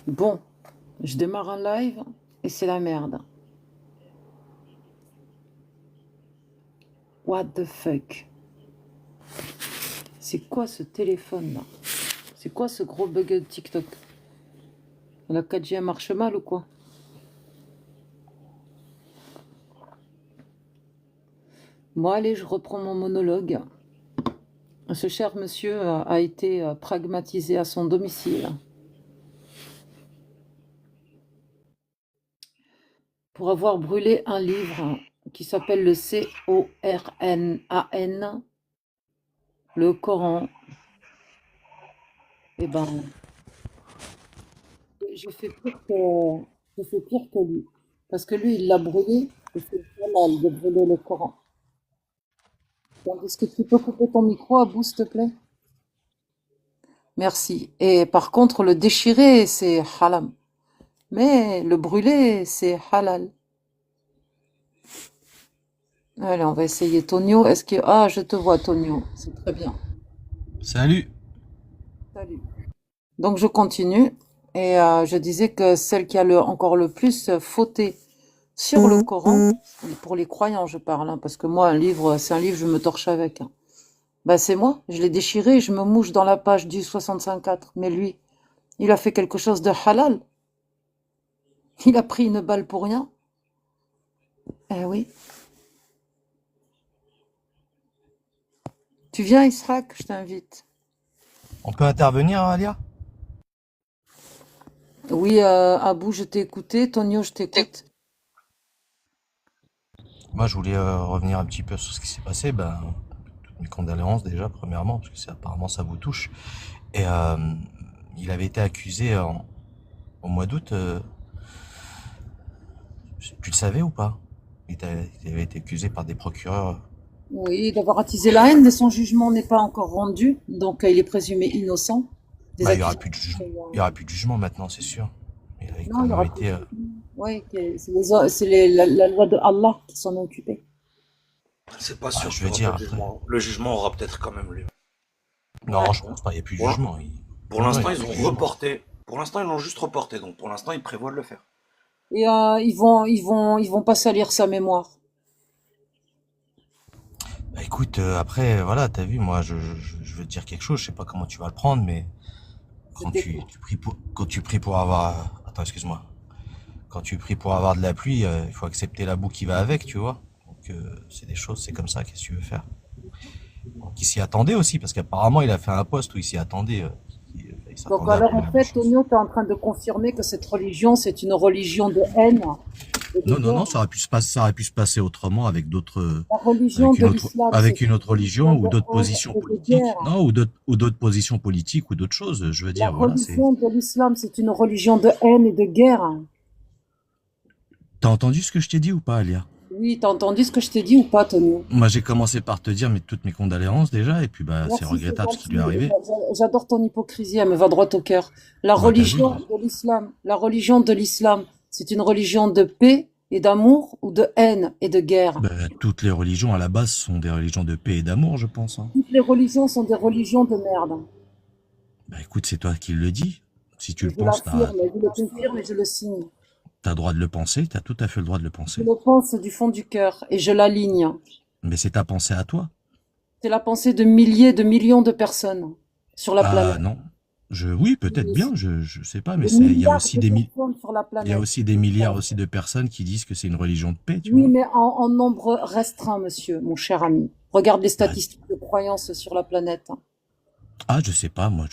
Bon, je démarre un live et c'est la merde. What the fuck? C'est quoi ce téléphone là? C'est quoi ce gros bug de TikTok? La 4G marche mal ou quoi? Bon allez, je reprends mon monologue. Ce cher monsieur a été pragmatisé à son domicile pour avoir brûlé un livre qui s'appelle le Cornan, le Coran. Eh ben, j'ai fait j'ai fait pire que lui. Parce que lui, il l'a brûlé, et c'est mal de brûler le Coran. Donc, est-ce que tu peux couper ton micro, Abou, s'il te plaît? Merci. Et par contre, le déchirer, c'est haram. Mais le brûler, c'est halal. Allez, on va essayer. Tonio, est-ce que... Ah, je te vois, Tonio. C'est très bien. Salut. Salut. Donc, je continue. Et je disais que celle qui a encore le plus fauté sur le Coran, pour les croyants, je parle, hein, parce que moi, un livre, c'est un livre, je me torche avec, hein. Bah, c'est moi, je l'ai déchiré, je me mouche dans la page du 65-4. Mais lui, il a fait quelque chose de halal. Il a pris une balle pour rien. Eh oui. Tu viens, Israq, je t'invite. On peut intervenir, Alia? Oui, Abou, je t'ai écouté. Tonio, je t'écoute. Moi, je voulais revenir un petit peu sur ce qui s'est passé. Ben, toutes mes condoléances déjà, premièrement, parce que apparemment ça vous touche. Et il avait été accusé au mois d'août. Tu le savais ou pas? Il avait été accusé par des procureurs. Oui, d'avoir attisé la haine, mais son jugement n'est pas encore rendu, donc il est présumé innocent des Bah, il y aura plus de accusations. jugement. Il y aura plus de jugement maintenant, c'est sûr. Il avait Non, quand il y même aura plus. été. Oui, la loi de Allah qui s'en est occupée. C'est pas Bah, sûr je qu'il y veux aura pas dire de après. jugement. Le jugement aura peut-être quand même lieu. Non, je pense pas. Il n'y a plus de Pour l'in- jugement. pour Non, non, il l'instant, n'y a ils plus de ont jugement. reporté. Pour l'instant, ils l'ont juste reporté. Donc pour l'instant, ils prévoient de le faire. Et ils vont pas salir sa mémoire. Bah, écoute, après, voilà, t'as vu, moi, je veux te dire quelque chose. Je sais pas comment tu vas le prendre, mais Je t'écoute. quand tu pries pour avoir, attends, excuse-moi, quand tu pries pour avoir de la pluie, il faut accepter la boue qui va avec, tu vois. Donc, c'est des choses, c'est comme ça, qu'est-ce que tu veux faire? Donc, il s'y attendait aussi, parce qu'apparemment, il a fait un post où il s'y attendait, il Donc s'attendait à alors pas en mal de fait, choses. Tonio, tu es en train de confirmer que cette religion, c'est une religion de haine et de Non, non, guerre. non, ça aurait pu se passer autrement avec d'autres, La religion de l'islam, c'est avec une une autre religion religion ou de d'autres haine positions et de politiques, guerre. non, ou d'autres positions politiques ou d'autres choses. Je veux La dire, voilà, c'est. religion de l'islam, c'est une religion de haine et de guerre. T'as entendu ce que je t'ai dit ou pas, Alia? Oui, t'as entendu ce que je t'ai dit ou pas, Tonio? Moi, j'ai commencé par te dire toutes mes condoléances déjà, et puis bah, c'est Merci, c'est regrettable ce qui lui est gentil. arrivé. J'adore ton hypocrisie, elle me va droit au cœur. Bah, t'as vu? La religion de l'islam, c'est une religion de paix et d'amour ou de haine et de guerre. Bah, toutes les religions à la base sont des religions de paix et d'amour, je pense, hein. Toutes les religions sont des religions de merde. Bah, écoute, c'est toi qui le dis. Si tu le Je penses, l'affirme, je le confirme et je le signe. t'as le droit de le penser, t'as tout à fait le droit de le Je penser. le pense du fond du cœur et je l'aligne. Mais c'est ta pensée à toi. C'est la pensée de milliers, de millions de personnes sur la Ah planète. non. Oui, peut-être bien, je sais pas, mais De il y a milliards aussi de personnes sur la il y a planète. aussi des milliards aussi de personnes qui disent que c'est une religion de paix, tu Oui, vois. mais en nombre restreint, monsieur, mon cher ami. Regarde les Bah, statistiques de croyance sur la planète. je sais pas, moi,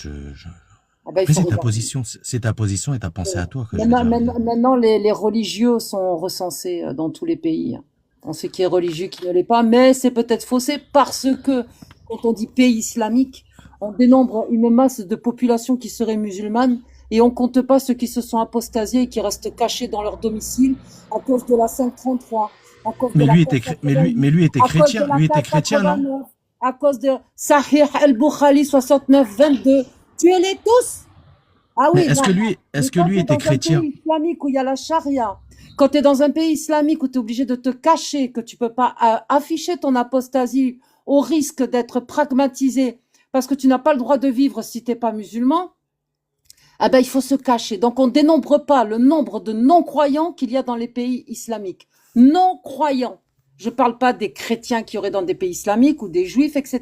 Ah ben, il après, faut regarder. c'est ta position et ta pensée à toi que je veux Maintenant, dire, Alia. maintenant, les religieux sont recensés dans tous les pays. On sait qui est religieux, qui ne l'est pas, mais c'est peut-être faussé parce que quand on dit pays islamique, on dénombre une masse de population qui serait musulmane et on compte pas ceux qui se sont apostasiés et qui restent cachés dans leur domicile à cause de la 533, à cause de Mais la lui était, mais 488, lui était à cause de chrétien, la lui était chrétien, non? 489, à cause de Sahih al-Bukhari 69-22. Tuez-les tous! Ah Mais oui, non, non. Mais est-ce que quand lui tu es était dans un chrétien? pays islamique où il y a la charia, quand tu es dans un pays islamique où tu es obligé de te cacher, que tu peux pas afficher ton apostasie au risque d'être pragmatisé parce que tu n'as pas le droit de vivre si tu n'es pas musulman, Ah ben, il faut se cacher. Donc, on dénombre pas le nombre de non-croyants qu'il y a dans les pays islamiques. Non-croyants. Je parle pas des chrétiens qui auraient dans des pays islamiques ou des juifs, etc.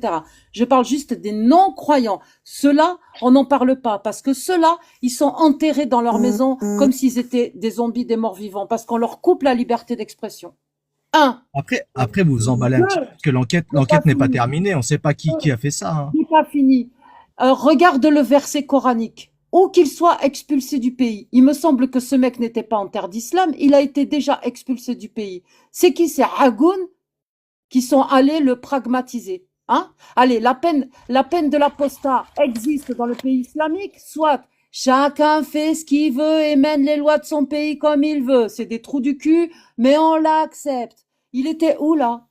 Je parle juste des non-croyants. Ceux-là, on n'en parle pas parce que ceux-là, ils sont enterrés dans leur maison comme s'ils étaient des zombies, des morts vivants, parce qu'on leur coupe la liberté d'expression. Un. Après, vous vous emballez un Deux. petit peu, parce que C'est pas l'enquête n'est pas fini. terminée. On ne sait pas qui a fait ça, hein. C'est pas fini. Regarde le verset coranique. Où qu'il soit expulsé du pays. Il me semble que ce mec n'était pas en terre d'islam. Il a été déjà expulsé du pays. C'est qui? C'est Hagoun qui sont allés le pragmatiser. Hein? Allez, la peine de l'apostat existe dans le pays islamique, soit chacun fait ce qu'il veut et mène les lois de son pays comme il veut. C'est des trous du cul, mais on l'accepte. Il était où là?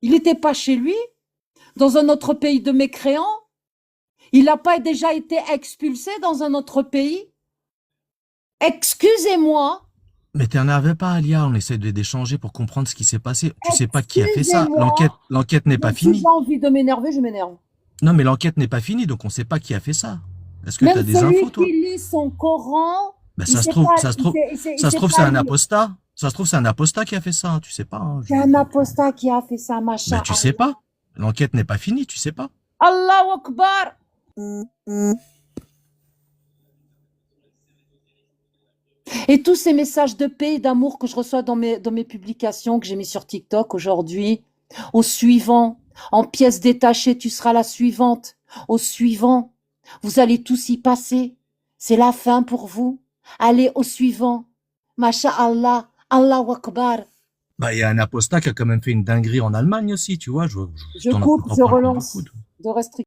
Il n'était pas chez lui, dans un autre pays de mécréants? Il n'a pas déjà été expulsé dans un autre pays? Excusez-moi, Mais t'énervez pas, Alia. On essaie d'échanger pour comprendre ce qui s'est passé. Tu sais pas qui a fait ça. excusez-moi. L'enquête n'est pas Si j'ai finie. envie de m'énerver, je m'énerve. Non, mais l'enquête n'est pas finie, donc on sait pas qui a fait ça. Est-ce que tu Même as des celui infos, toi? qui lit son Coran, Ben, il ça se sait trouve, pas, ça se trouve, il ça se sait trouve, c'est pas un lire. apostat. Ça se trouve, c'est un apostat qui a fait ça, hein. Tu sais pas, hein. C'est un apostat qui a fait ça, Ben, machin. tu sais pas. L'enquête n'est pas finie, tu sais pas. Allahu Akbar. Et tous ces messages de paix et d'amour que je reçois dans mes publications que j'ai mis sur TikTok aujourd'hui, au suivant, en pièces détachées, tu seras la suivante. Au suivant, vous allez tous y passer. C'est la fin pour vous. Allez au suivant. Masha'Allah, Allahu Akbar. Bah, il y a un apostat qui a quand même fait une dinguerie en Allemagne aussi, tu vois. Je T'en coupe, t'en je parles pas relance beaucoup, toi. de restrictions.